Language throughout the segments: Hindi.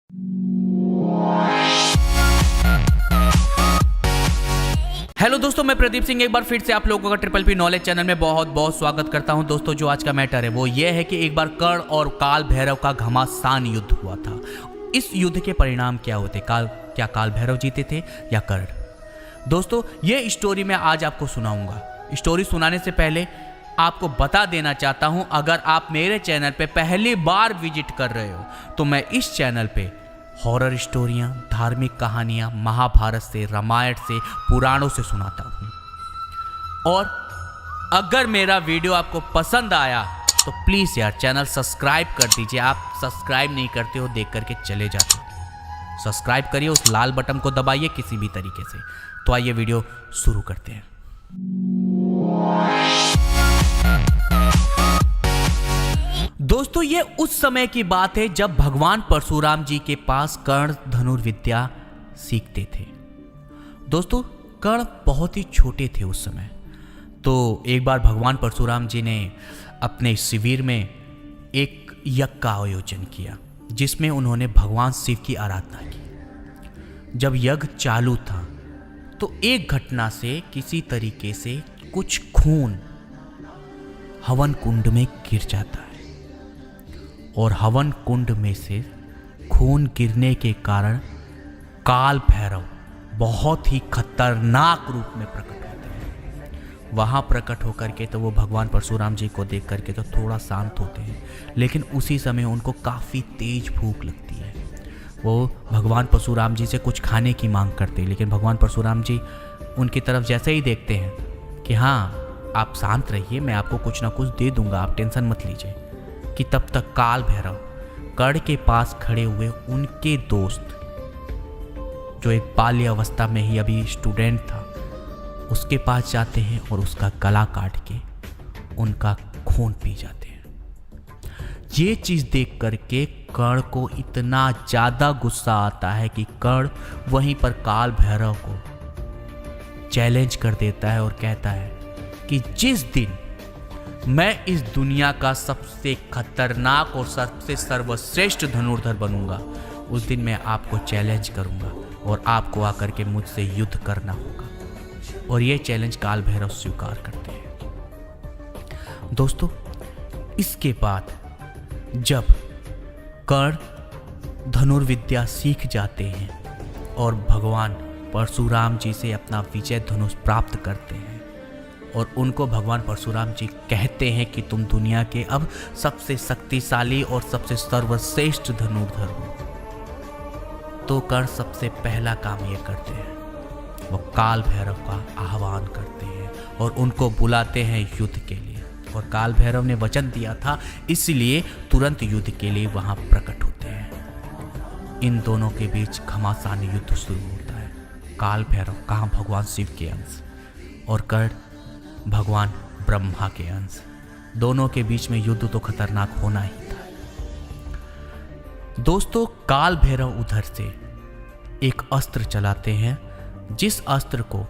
हेलो दोस्तों, मैं प्रदीप सिंह एक बार फिर से आप लोगों का ट्रिपल पी नॉलेज चैनल में बहुत बहुत स्वागत करता हूं। दोस्तों, जो आज का मैटर है वो ये है कि एक बार कर्ण और काल भैरव का घमासान युद्ध हुआ था। इस युद्ध के परिणाम क्या होते? क्या काल भैरव जीते थे या कर्ण? दोस्तों, ये स्टोरी मैं आज आपको सुनाऊंगा। स्टोरी सुनाने से पहले आपको बता देना चाहता हूं, अगर आप मेरे चैनल पे पहली बार विजिट कर रहे हो तो मैं इस चैनल पे हॉरर स्टोरियाँ, धार्मिक कहानियाँ, महाभारत से, रामायण से, पुराणों से सुनाता हूँ। और अगर मेरा वीडियो आपको पसंद आया तो प्लीज़ यार चैनल सब्सक्राइब कर दीजिए। आप सब्सक्राइब नहीं करते हो, देख करके चले जाते हो। सब्सक्राइब करिए, उस लाल बटन को दबाइए किसी भी तरीके से। तो आइए वीडियो शुरू करते हैं। दोस्तों, ये उस समय की बात है जब भगवान परशुराम जी के पास कर्ण धनुर्विद्या सीखते थे। दोस्तों, कर्ण बहुत ही छोटे थे उस समय। तो एक बार भगवान परशुराम जी ने अपने शिविर में एक यज्ञ का आयोजन किया, जिसमें उन्होंने भगवान शिव की आराधना की। जब यज्ञ चालू था तो एक घटना से किसी तरीके से कुछ खून हवन कुंड में गिर जाता है, और हवन कुंड में से खून गिरने के कारण काल भैरव बहुत ही खतरनाक रूप में प्रकट होते हैं। वहाँ प्रकट होकर के तो वो भगवान परशुराम जी को देख करके तो थोड़ा शांत होते हैं, लेकिन उसी समय उनको काफ़ी तेज भूख लगती है। वो भगवान परशुराम जी से कुछ खाने की मांग करते हैं, लेकिन भगवान परशुराम जी उनकी तरफ जैसे ही देखते हैं कि हाँ आप शांत रहिए, मैं आपको कुछ ना कुछ दे दूंगा, आप टेंशन मत लीजिए, कि तब तक काल भैरव कर्ण के पास खड़े हुए उनके दोस्त, जो एक बाल्यावस्था में ही अभी स्टूडेंट था, उसके पास जाते हैं और उसका गला काट के उनका खून पी जाते हैं। ये चीज़ देख करके कर्ण को इतना ज़्यादा गुस्सा आता है कि कर्ण वहीं पर काल भैरव को चैलेंज कर देता है और कहता है कि जिस दिन मैं इस दुनिया का सबसे खतरनाक और सबसे सर्वश्रेष्ठ धनुर्धर बनूंगा, उस दिन मैं आपको चैलेंज करूंगा और आपको आकर के मुझसे युद्ध करना होगा। और ये चैलेंज काल भैरव स्वीकार करते हैं। दोस्तों, इसके बाद जब कर्ण धनुर्विद्या सीख जाते हैं और भगवान परशुराम जी से अपना विजय धनुष प्राप्त करते हैं, और उनको भगवान परशुराम जी कहते हैं कि तुम दुनिया के अब सबसे शक्तिशाली और सबसे सर्वश्रेष्ठ धनुर्धर हो, तो कर्ण सबसे पहला काम ये करते हैं, वो काल भैरव का आह्वान करते हैं और उनको बुलाते हैं युद्ध के लिए। और काल भैरव ने वचन दिया था, इसलिए तुरंत युद्ध के लिए वहाँ प्रकट होते हैं। इन दोनों के बीच घमासान युद्ध शुरू होता है। काल भैरव कहाँ भगवान शिव के अंश और कर्ण भगवान ब्रह्मा के अंश, दोनों के बीच में युद्ध तो खतरनाक होना ही था। दोस्तों, काल भैरव उधर से एक अस्त्र चलाते हैं, जिस अस्त्र को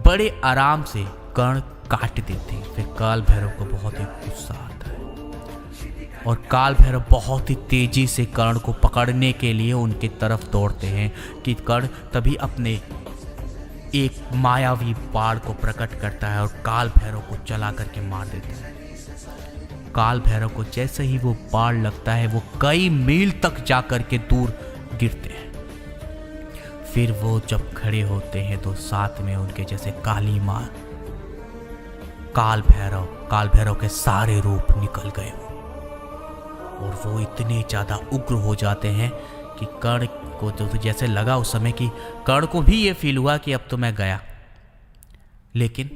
बड़े आराम से कर्ण काट देते हैं। फिर काल भैरव को बहुत ही गुस्सा आता है और काल भैरव बहुत ही तेजी से कर्ण को पकड़ने के लिए उनकी तरफ दौड़ते हैं कि कर्ण तभी अपने एक मायावी बाण को प्रकट करता है और काल भैरव को चला करके मार देता है। काल भैरव को जैसे ही वो बाण लगता है, वो कई मील तक जाकर के दूर गिरते हैं। फिर वो जब खड़े होते हैं तो साथ में उनके जैसे काली माँ काल भैरव के सारे रूप निकल गए हो, और वो इतने ज़्यादा उग्र हो जाते हैं कि कर्ण को तो जैसे लगा उस समय कि कर्ण को भी ये फील हुआ कि अब तो मैं गया। लेकिन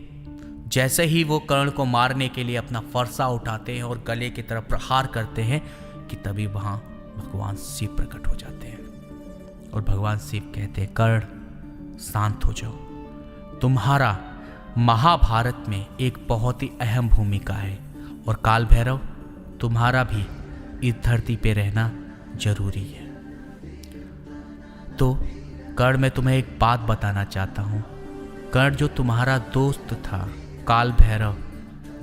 जैसे ही वो कर्ण को मारने के लिए अपना फरसा उठाते हैं और गले की तरफ प्रहार करते हैं कि तभी वहाँ भगवान शिव प्रकट हो जाते हैं। और भगवान शिव कहते हैं, कर्ण शांत हो जाओ, तुम्हारा महाभारत में एक बहुत ही अहम भूमिका है, और काल भैरव तुम्हारा भी इस धरती पे रहना जरूरी है। तो कर्ण, मैं तुम्हें एक बात बताना चाहता हूँ। कर्ण जो तुम्हारा दोस्त था, काल भैरव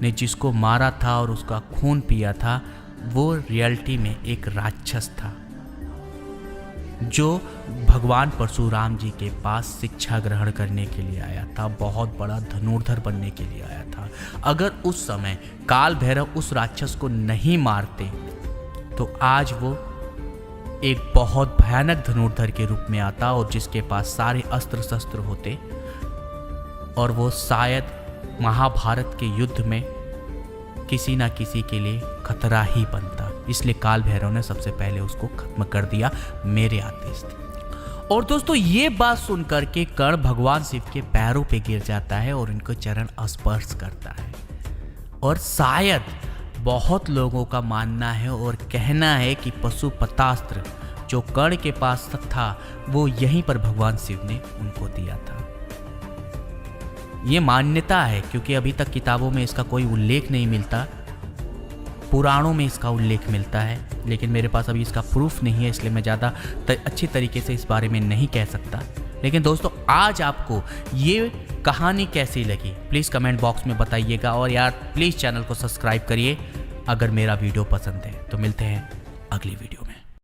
ने जिसको मारा था और उसका खून पिया था, वो रियलिटी में एक राक्षस था। जो भगवान परशुराम जी के पास शिक्षा ग्रहण करने के लिए आया था, बहुत बड़ा धनुर्धर बनने के लिए आया था। अगर उस समय काल भैरव उस राक्षस को नहीं मारते तो आज वो एक बहुत भयानक धनुर्धर के रूप में आता और जिसके पास सारे अस्त्र शस्त्र होते और वो शायद महाभारत के युद्ध में किसी ना किसी के लिए खतरा ही बनता। इसलिए काल भैरव ने सबसे पहले उसको खत्म कर दिया मेरे आदेश से। और दोस्तों ये बात सुनकर के कर्ण भगवान शिव के पैरों पे गिर जाता है और इनको चरण स्पर्श करता है। और शायद बहुत लोगों का मानना है और कहना है कि पशुपतास्त्र जो कर्ण के पास था वो यहीं पर भगवान शिव ने उनको दिया था। ये मान्यता है क्योंकि अभी तक किताबों में इसका कोई उल्लेख नहीं मिलता, पुराणों में इसका उल्लेख मिलता है, लेकिन मेरे पास अभी इसका प्रूफ नहीं है, इसलिए मैं ज़्यादा अच्छी तरीके से इस बारे में नहीं कह सकता। लेकिन दोस्तों आज आपको ये कहानी कैसी लगी प्लीज़ कमेंट बॉक्स में बताइएगा और यार प्लीज़ चैनल को सब्सक्राइब करिए अगर मेरा वीडियो पसंद है। तो मिलते हैं अगली वीडियो में।